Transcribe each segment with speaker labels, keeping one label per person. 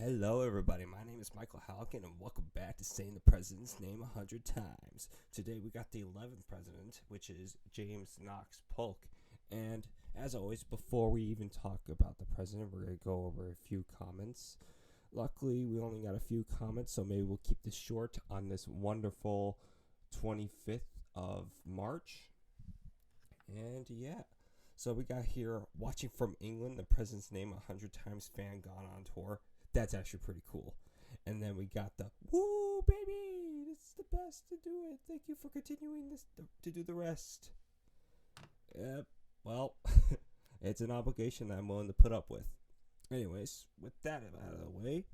Speaker 1: Hello, everybody. My name is Michael Halkin, and welcome back to Saying the President's Name 100 Times. Today, we got the 11th president, which is James Knox Polk. And as always, before we even talk about the president, we're going to go over a few comments. Luckily, we only got a few comments, so maybe we'll keep this short on this wonderful 25th of March. And yeah. So we got here, watching from England, the president's name 100 times fan gone on tour. That's actually pretty cool. And then we got the, woo, baby, this is the best to do it. Thank you for continuing this to do the rest. Well, it's an obligation that I'm willing to put up with. Anyways, with that out of the way,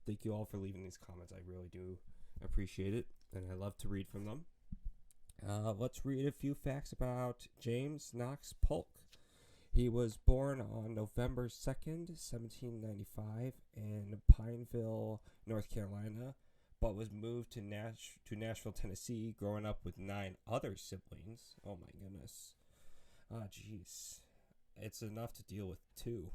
Speaker 1: thank you all for leaving these comments. I really do appreciate it, and I love to read from them. Let's read a few facts about James Knox Polk. He was born on November 2nd, 1795 in Pineville, North Carolina, but was moved to Nashville, Tennessee, growing up with 9 other siblings. Oh my goodness. Jeez. It's enough to deal with 2.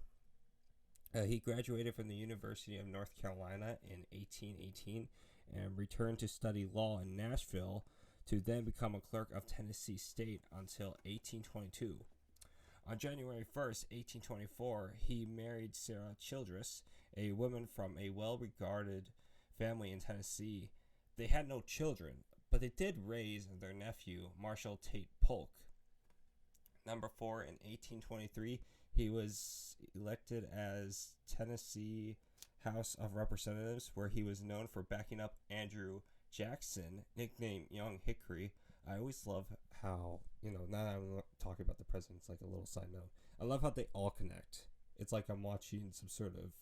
Speaker 1: He graduated from the University of North Carolina in 1818 and returned to study law in Nashville to then become a clerk of Tennessee State until 1822. On January 1st, 1824, he married Sarah Childress, a woman from a well-regarded family in Tennessee. They had no children, but they did raise their nephew, Marshall Tate Polk. Number 4, in 1823, he was elected as Tennessee House of Representatives, where he was known for backing up Andrew Jackson, nicknamed Young Hickory. I always love how, now that I'm talking about the presidents, like a little side note, I love how they all connect. It's like I'm watching some sort of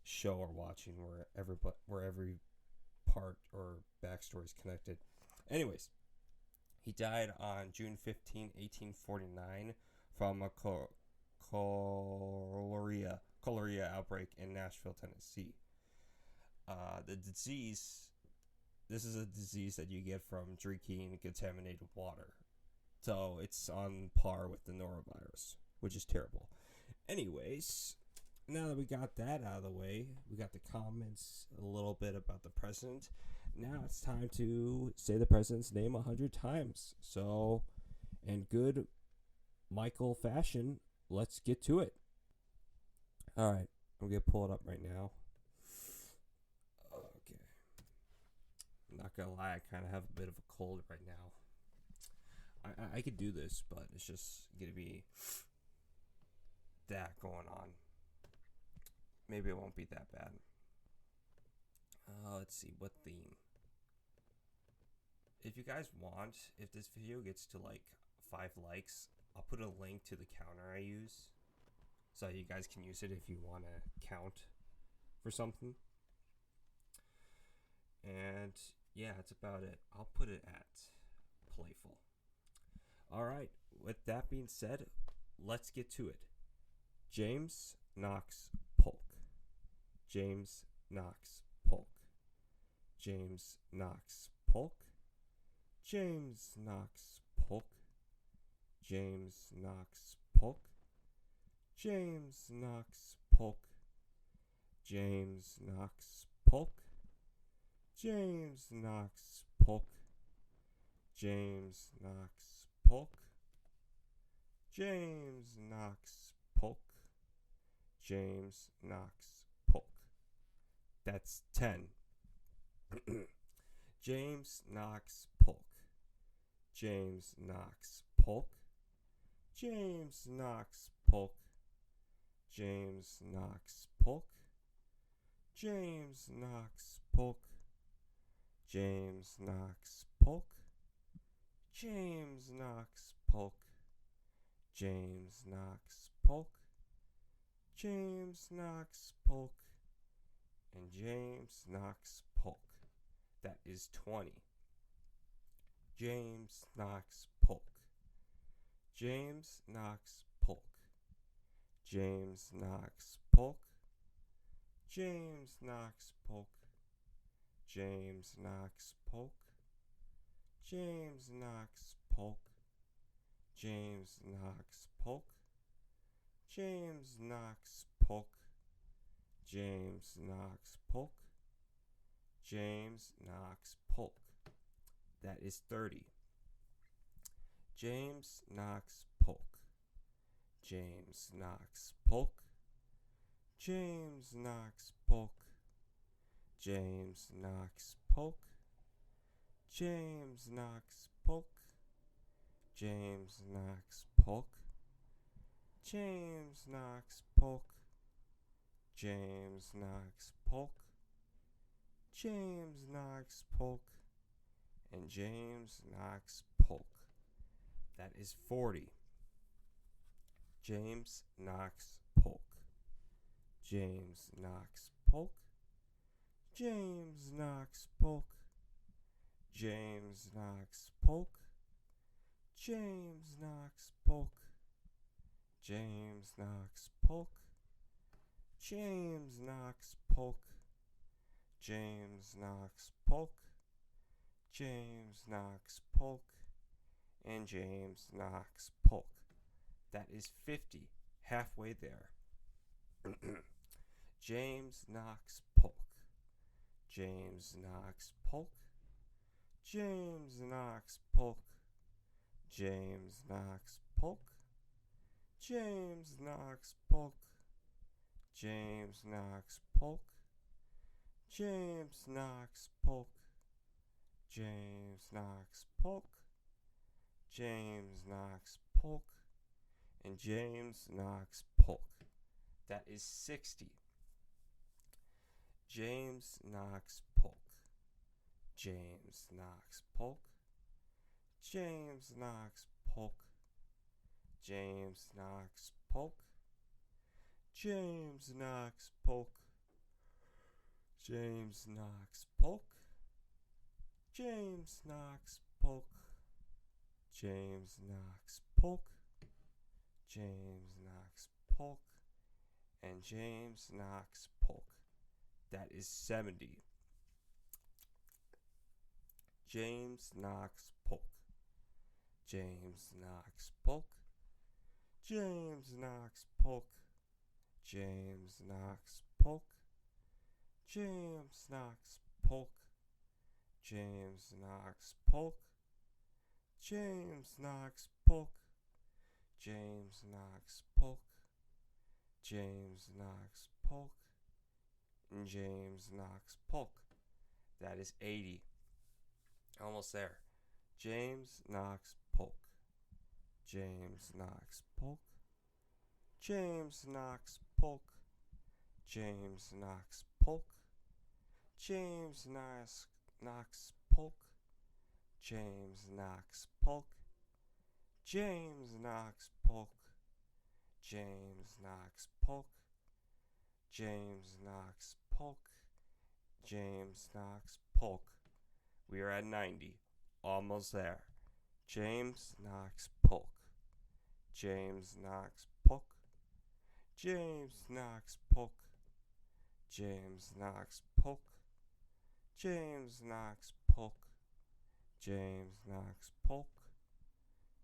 Speaker 1: show or watching where every part or backstory is connected. Anyways, he died on June 15, 1849 from a cholera outbreak in Nashville, Tennessee. This is a disease that you get from drinking contaminated water. So it's on par with the norovirus, which is terrible. Anyways, now that we got that out of the way, we got the comments, a little bit about the president. Now it's time to say the president's name 100 times. So, in good Michael fashion, let's get to it. All right, I'm going to pull it up right now. Not gonna lie, I kind of have a bit of a cold right now. I could do this, but it's just gonna be that going on. Maybe it won't be that bad. Let's see, what theme? If you guys want, if this video gets to like 5 likes, I'll put a link to the counter I use, so you guys can use it if you want to count for something. And yeah, that's about it. I'll put it at playful. Alright, with that being said, let's get to it. James Knox Polk. James Knox Polk. James Knox Polk. James Knox Polk. James Knox Polk. James Knox Polk. James Knox Polk. James Knox Polk. James Knox Polk. James Knox Polk. James Knox Polk. That's 10. James Knox Polk. James Knox Polk. James Knox Polk. James Knox Polk. James Knox Polk. James Knox Polk. James Knox Polk. James Knox Polk. James Knox Polk. And James Knox Polk. That is 20. James Knox Polk. James Knox Polk. James Knox Polk. James Knox Polk. James Knox Polk. James Knox Polk. James Knox Polk. James Knox Polk. James Knox Polk. James Knox Polk. That is 30. James Knox Polk. James Knox Polk. James Knox Polk. James Knox Polk. James Knox Polk. James Knox Polk. James Knox Polk. James Knox Polk. James Knox Polk. And James Knox Polk. That is 40. James Knox Polk. James Knox Polk. James Knox Polk. James Knox Polk. James Knox Polk. James Knox Polk. James Knox Polk. James Knox Polk. James Knox Polk. And James Knox Polk. That is 50. Halfway there. James Knox Polk. James Knox Polk. James Knox Polk. James Knox Polk. James Knox Polk. James Knox Polk. James Knox Polk. James Knox Polk. James Knox Polk. And James Knox Polk. That is 60. James Knox Polk. James Knox Polk. James Knox Polk. James Knox Polk. James Knox Polk. James Knox Polk. James Knox Polk. James Knox Polk. James Knox Polk. And James Knox Polk. That is 70. James Knox Polk. James Knox Polk. James Knox Polk. James Knox Polk. James Knox Polk. James Knox Polk. James Knox Polk. James Knox Polk. James Knox Polk. And James Knox Polk. That is 80. Almost there. James Knox Polk. James Knox Polk. James Knox Polk. James Knox Polk. James Knox Polk. James Knox Polk. James Knox Polk. James Knox Polk. James Knox Polk. James Knox Polk. We are at 90. Almost there. James Knox Polk. James Knox Polk. James Knox Polk. James Knox Polk. James Knox Polk. James Knox Polk.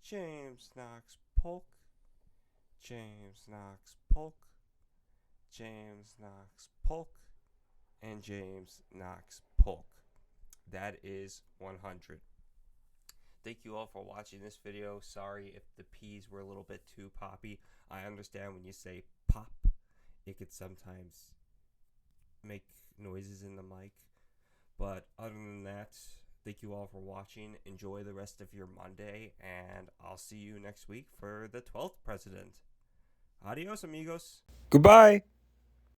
Speaker 1: James Knox Polk. James Knox Polk. James Knox Polk. And James Knox Polk. That is 100. Thank you all for watching this video. Sorry if the P's were a little bit too poppy. I understand when you say pop, it could sometimes make noises in the mic. But other than that, thank you all for watching. Enjoy the rest of your Monday, and I'll see you next week for the 12th president. Adios, amigos.
Speaker 2: Goodbye.